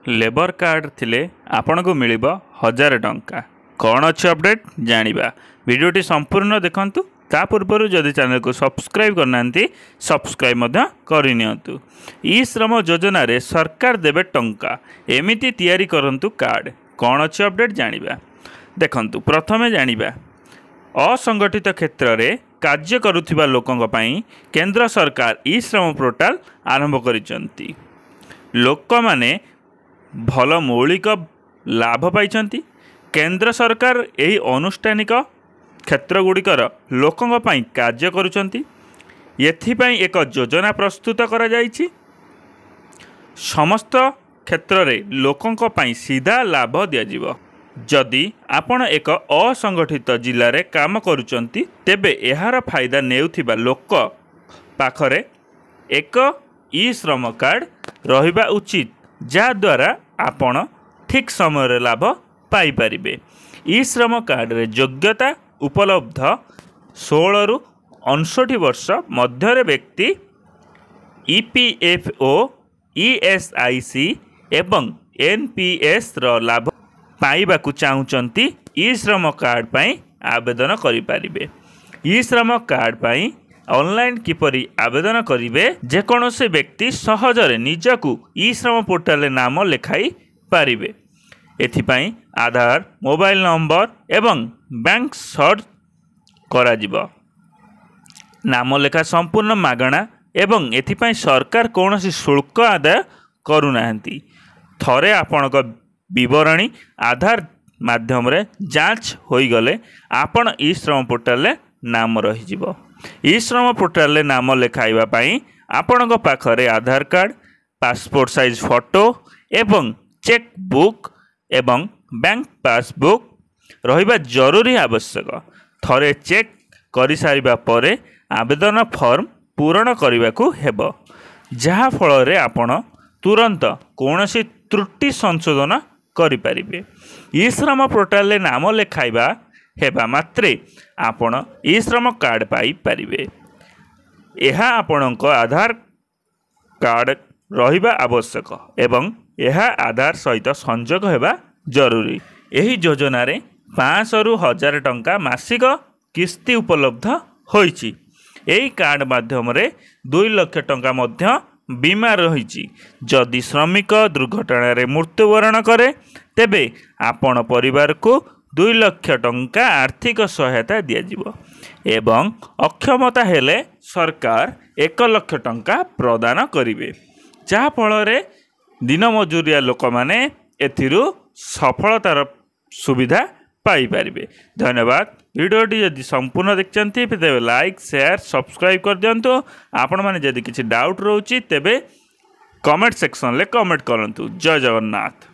Labour card थिले आपनको मिलिबो 1000 टंका कौन अच्छे अपडेट जानिबा वीडियोटी संपूर्ण देखंतु ता पूर्व जदि चैनल को सब्सक्राइब करना सब्सक्राइब मध्य करनियंतु। ई श्रम योजना रे सरकार देबे टंका एमिति तैयारी करंतु कार्ड कौन अच्छे अपडेट जानिबा देखंतु। प्रथमे जानिबा असंगठित क्षेत्र रे कार्य करुथिबा लोकंक पई केंद्र सरकार ई श्रम पोर्टल आरंभ करिसंती। लोक माने भल मौलिक लाभ पाई। केंद्र सरकार यही अनुष्ठानिक क्षेत्र गुड़िकर लोकों पई कार्य करुचंती। एथिपाई एक योजना प्रस्तुत करा जायछि। समस्त क्षेत्र रे लोकों पई सीधा लाभ दियाजिवो। जदि आपण एक असंगठित जिले में काम करुचंती तेबे एहार फायदा नेउथिबा लोक पाखरे एक ई श्रम कार्ड रहिबा उचित जहाद्वारा आपण ठीक समय लाभ पाई परिबे। ई श्रम कार्ड रे योग्यता उपलब्ध 16 रु 59 वर्ष मध्य व्यक्ति EPFO ESIC एवं NPS रो लाभ पाइबाकू चाहूचंती ई श्रम कार्ड पई आवेदन करि परिबे। ई श्रम कार्ड पई ऑनलाइन किपरि आवेदन करिवे जेकोनोसी व्यक्ति सहजरे निजकू ई श्रम पोर्टल नाम लेखाई पारिबे। एथिपाई आधार मोबाइल नंबर एवं बैंक सर्च करा जिवो। नाम लेखा संपूर्ण मागणा एवं एथिपाई सरकार कौनसी शुल्क आदाय करूनाहांती। थरे आपणक विवरणी आधार माध्यम रे जांच होई गले आपण ई श्रम पोर्टल नाम रही जिवो। ई श्रम पोर्टल नाम लेखाइबा पई आपणक पाखरे आधार कार्ड पासपोर्ट साइज फोटो एवं चेक बुक एवं बैंक पासबुक रहिबा जरूरी आवश्यक। थरे चेक करि सारिबा परे आवेदन फॉर्म पूरण करबाकू हेबो जहा फल रे आपण तुरंत कोनोसी त्रुटि संशोधन करि परिबे। ई श्रम पोर्टल नाम लेखाइबा हेबा मात्रे आपण ई श्रम कार्ड पाई परिबे। एहा आपणक आधार कार्ड रहिबा आवश्यक एवं एहा आधार सहित संयोग हेबा जरूरी। एही योजना रे 500 रु 1000 टंका मासिक किस्ती उपलब्ध होईछि। एही कार्ड माध्यम रे 2 लाख टंका मध्य बीमा रहिछि। जदि श्रमिक दुर्घटना रे मृत्युवरण करे तेबे आपण परिवार को 2 लाख टंका आर्थिक सहायता दियाजिवो एवं अक्षमता हेले सरकार 1 लाख टंका प्रदान करिवे जहा फल रे दिन मजूरिया लोक माने एथिरु सफलतार सुविधा पाई परिबे। धन्यवाद। वीडियोटी यदि संपूर्ण देखचंती तेबे लाइक शेयर सब्सक्राइब कर दियंतु। आपण माने यदि किछि डाउट रहउची तेबे कमेंट सेक्शन ले कमेंट करंतु। जय जगन्नाथ।